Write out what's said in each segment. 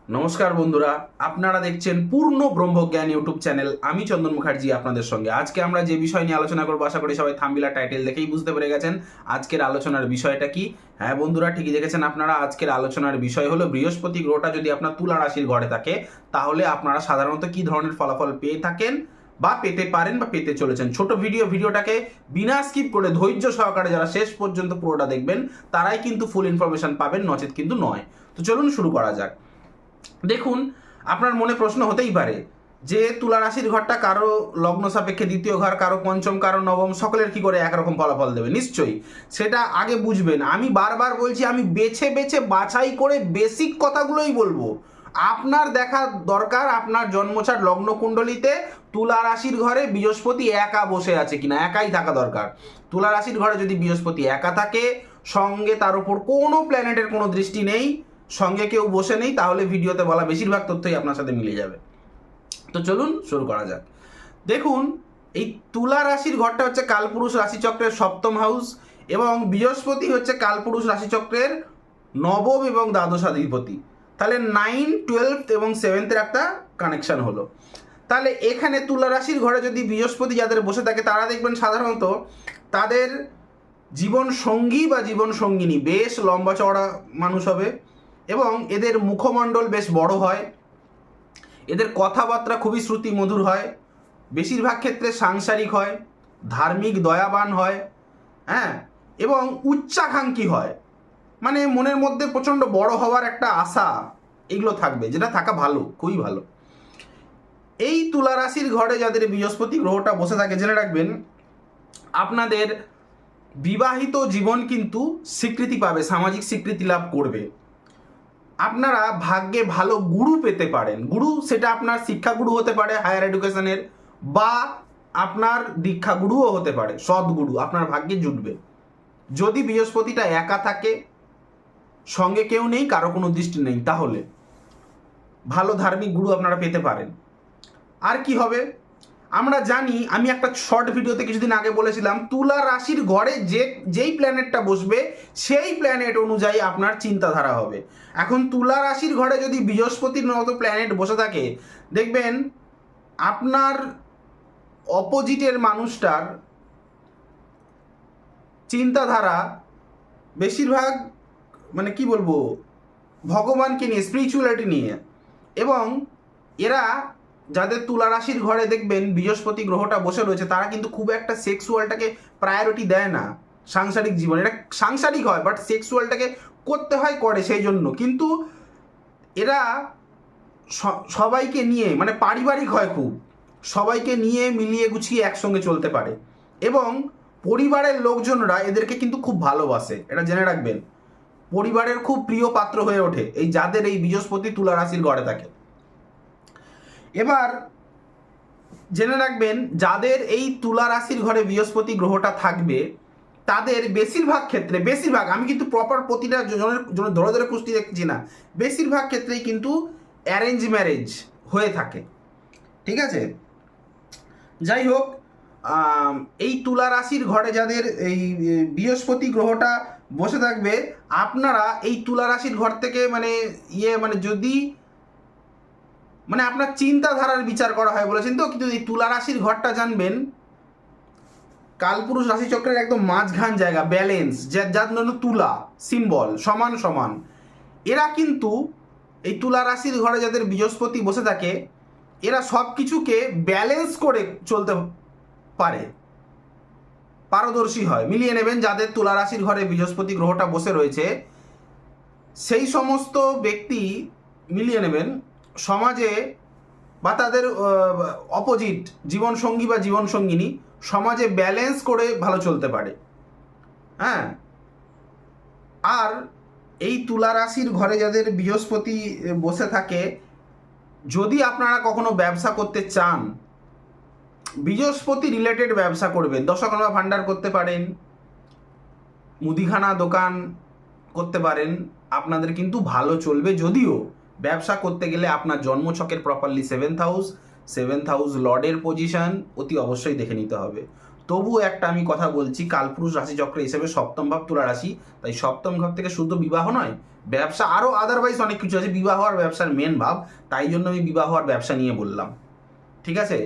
নমস্কার বন্ধুরা, আপনারা দেখছেন পূর্ণ ব্রহ্মজ্ঞান ইউটিউব চ্যানেল। আমি চন্দন মুখার্জি আপনাদের সঙ্গে। আজকে আমরা যে বিষয় নিয়ে আলোচনা করবো, আশা করি সবাই থাম্বনেল টাইটেল দেখেই বুঝতে পেরে গেছেন আজকের আলোচনার বিষয়টা কি। হ্যাঁ বন্ধুরা, ঠিকই দেখেছেন আপনারা। আজকের আলোচনার বিষয় হলো বৃহস্পতি গ্রহটা যদি আপনার তুলা রাশির ঘরে থাকে তাহলে আপনারা সাধারণত কি ধরনের ফলাফল পেয়ে থাকেন বা পেতে পারেন বা পেতে চলেছেন। ছোট ভিডিওটাকে বিনা স্কিপ করে ধৈর্য সহকারে যারা শেষ পর্যন্ত পুরোটা দেখবেন তারাই কিন্তু ফুল ইনফরমেশন পাবেন, নচেত কিন্তু নয়। তো চলুন শুরু করা যাক। দেখুন, আপনার মনে প্রশ্ন হতেই পারে যে তুলা রাশির ঘরটা কারো লগ্ন সাপেক্ষে দ্বিতীয় ঘর, কারো পঞ্চম, কারো নবম, সকলের কি করে একরকম ফলাফল দেবে। নিশ্চয়ই সেটা আগে বুঝবেন। আমি বারবার বলছি, আমি বেছে বেছে বাছাই করে বেসিক কথাগুলোই বলবো। আপনার দেখা দরকার আপনার জন্মছাট লগ্ন কুণ্ডলিতে তুলা রাশির ঘরে বৃহস্পতি একা বসে আছে কিনা, একাই থাকা দরকার। তুলা রাশির ঘরে যদি বৃহস্পতি একা থাকে, সঙ্গে তার উপর কোনো প্ল্যানেটের কোনো দৃষ্টি নেই, সঙ্গে কেউ বসে নেই, তাহলে ভিডিওতে বলা বেশিরভাগ তথ্যই আপনার সাথে মিলে যাবে। তো চলুন শুরু করা যাক। দেখুন, এই তুলা রাশির ঘরটা হচ্ছে কালপুরুষ রাশিচক্রের সপ্তম হাউস এবং বৃহস্পতি হচ্ছে কালপুরুষ রাশিচক্রের নবম এবং দ্বাদশাধিপতি। তাহলে 9, 12 এবং 7-এর একটা কানেকশন হলো। তাহলে এখানে তুলা রাশির ঘরে যদি বৃহস্পতি যাদের বসে থাকে তারা দেখবেন সাধারণত তাদের জীবন সঙ্গী বা জীবন সঙ্গিনী বেশ লম্বা চওড়া মানুষ হবে এবং এদের মুখমণ্ডল বেশ বড় হয়, এদের কথাবার্তা খুবই শ্রুতি মধুর হয়, বেশিরভাগ ক্ষেত্রে সাংসারিক হয়, ধার্মিক দয়াবান হয়, হ্যাঁ, এবং উচ্চাকাঙ্ক্ষী হয়। মানে মনের মধ্যে প্রচণ্ড বড় হওয়ার একটা আশা এগুলো থাকবে, যেটা থাকা ভালো, খুবই ভালো। এই তুলা রাশির ঘরে যাদের বৃহস্পতি গ্রহটা বসে থাকে, জেনে রাখবেন আপনাদের বিবাহিত জীবন কিন্তু স্বীকৃতি পাবে, সামাজিক স্বীকৃতি লাভ করবে। আপনারা ভাগ্যে ভালো গুরু পেতে পারেন। গুরু সেটা আপনার শিক্ষাগুরু হতে পারে হায়ার এডুকেশনের, বা আপনার দীক্ষাগুরুও হতে পারে, সদ্গুরু আপনার ভাগ্যে জুটবে। যদি বৃহস্পতিটা একা থাকে, সঙ্গে কেউ নেই, কারো কোনো দৃষ্টি নেই, তাহলে ভালো ধার্মিক গুরু আপনারা পেতে পারেন। আর কি হবে আমরা জানি, আমি একটা শর্ট ভিডিওতে কিছুদিন আগে বলেছিলাম তুলা রাশির ঘরে যেই প্ল্যানেটটা বসবে সেই প্ল্যানেট অনুযায়ী আপনার চিন্তাধারা হবে। এখন তুলা রাশির ঘরে যদি বৃহস্পতির মতো প্ল্যানেট বসে থাকে, দেখবেন আপনার অপোজিটের মানুষটার চিন্তাধারা বেশিরভাগ মানে কি বলবো, ভগবানকে নিয়ে, স্পিরিচুয়ালিটি নিয়ে। এবং এরা যাদের তুলা রাশির ঘরে দেখবেন বৃহস্পতি গ্রহটা বসে রয়েছে তারা কিন্তু খুব একটা সেক্সুয়ালটাকে প্রায়োরিটি দেয় না। সাংসারিক জীবন এটা সাংসারিক হয়, বাট সেক্সুয়ালটাকে করতে হয়, করে সেই জন্য। কিন্তু এরা সবাইকে নিয়ে মানে পারিবারিক হয় খুব, সবাইকে নিয়ে মিলিয়ে গুছিয়ে একসঙ্গে চলতে পারে এবং পরিবারের লোকজনরা এদেরকে কিন্তু খুব ভালোবাসে, এটা জেনে রাখবেন। পরিবারের খুব প্রিয় পাত্র হয়ে ওঠে এই যাদের এই বৃহস্পতি তুলা রাশির ঘরে থাকে। এবার জেনে রাখবেন যাদের এই তুলা রাশির ঘরে বৃহস্পতি গ্রহটা থাকবে তাদের বেশিরভাগ ক্ষেত্রে, আমি কিন্তু প্রপার প্রতিটা জনের ধরে ধরে পুষ্টি দেখছি না, বেশিরভাগ ক্ষেত্রেই কিন্তু অ্যারেঞ্জ ম্যারেজ হয়ে থাকে। ঠিক আছে, যাই হোক, এই তুলা রাশির ঘরে যাদের এই বৃহস্পতি গ্রহটা বসে থাকবে, আপনারা এই তুলা রাশির ঘর থেকে মানে যদি মানে আপনার চিন্তাধারার বিচার করা হয় বলেছেন তো, কিন্তু এই তুলা রাশির ঘরটা জানবেন কালপুরুষ রাশিচক্রের একদম মাঝখান জায়গা, ব্যালেন্স, যার জন্য তুলা সিম্বল সমান সমান। এরা কিন্তু এই তুলা রাশির ঘরে যাদের বৃহস্পতি বসে থাকে এরা সব কিছুকে ব্যালেন্স করে চলতে পারে, পারদর্শী হয়। মিলিয়ে নেবেন যাদের তুলা রাশির ঘরে বৃহস্পতি গ্রহটা বসে রয়েছে সেই সমস্ত ব্যক্তি, মিলিয়ে নেবেন সমাজে বা তাদের অপোজিট জীবনসঙ্গী বা জীবনসঙ্গিনী সমাজে ব্যালেন্স করে ভালো চলতে পারে। হ্যাঁ, আর এই তুলা রাশির ঘরে যাদের বৃহস্পতি বসে থাকে, যদি আপনারা কখনো ব্যবসা করতে চান, বৃহস্পতি রিলেটেড ব্যবসা করবেন, দশকর্মা ভাণ্ডার করতে পারেন, মুদিখানা দোকান করতে পারেন, আপনাদের কিন্তু ভালো চলবে। যদিও ব্যবসা করতে গেলে আপনার জন্মছকের প্রপারলি সেভেন্থ হাউস লর্ডের পজিশন অতি অবশ্যই দেখে নিতে হবে। তবুও একটা আমি কথা বলছি, কালপুরুষ রাশিচক্র হিসেবে সপ্তম ভাব তুলা রাশি, তাই সপ্তম ভাব থেকে শুধু বিবাহ নয়, ব্যবসা আরও আদারওয়াইজ অনেক কিছু আছে, বিবাহ আর ব্যবসার মেন ভাব, তাই জন্য আমি বিবাহ আর ব্যবসা নিয়ে বললাম। ঠিক আছে,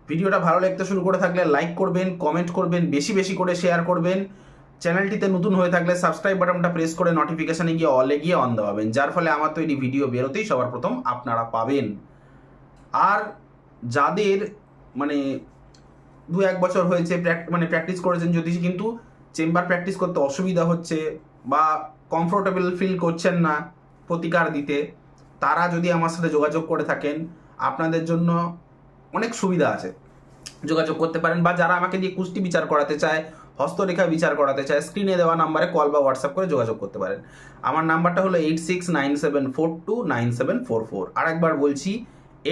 ভিডিওটা ভালো লাগতে শুরু করে থাকলে লাইক করবেন, কমেন্ট করবেন, বেশি বেশি করে শেয়ার করবেন। চ্যানেলটিতে নতুন হয়ে থাকলে সাবস্ক্রাইব বাটনটা প্রেস করে নোটিফিকেশানে গিয়ে অলে গিয়ে অন দেওয়াবেন, যার ফলে আমার তৈরি ভিডিও বেরোতেই সবার প্রথম আপনারা পাবেন। আর যাদের মানে 2-1 বছর হয়েছে প্র্যাকটিস করেছেন যদি, কিন্তু চেম্বার প্র্যাকটিস করতে অসুবিধা হচ্ছে বা কমফোর্টেবল ফিল করছেন না প্রতিকার দিতে, তারা যদি আমার সাথে যোগাযোগ করে থাকেন, আপনাদের জন্য অনেক সুবিধা আছে, যোগাযোগ করতে পারেন। বা যারা আমাকে দিয়ে কুষ্টি বিচার করাতে চায়, হস্তরেখা বিচার করাতে চায়, স্ক্রিনে দেওয়া নাম্বারে কল বা হোয়াটসঅ্যাপ করে যোগাযোগ করতে পারেন। আমার নাম্বারটা হলো 8697429744। আরেকবার বলছি,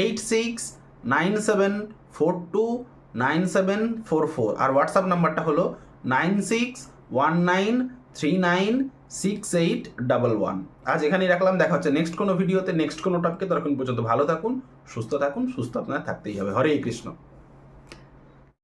8697429744। আর হোয়াটসঅ্যাপ নাম্বারটা হলো 9619396811। আজ এখানেই রাখলাম, দেখা হচ্ছে নেক্সট কোনো ভিডিওতে, নেক্সট কোনো টপিকে। ততক্ষণ পর্যন্ত ভালো থাকুন, সুস্থ থাকুন, সুস্থ আপনার থাকতেই হবে। হরে কৃষ্ণ।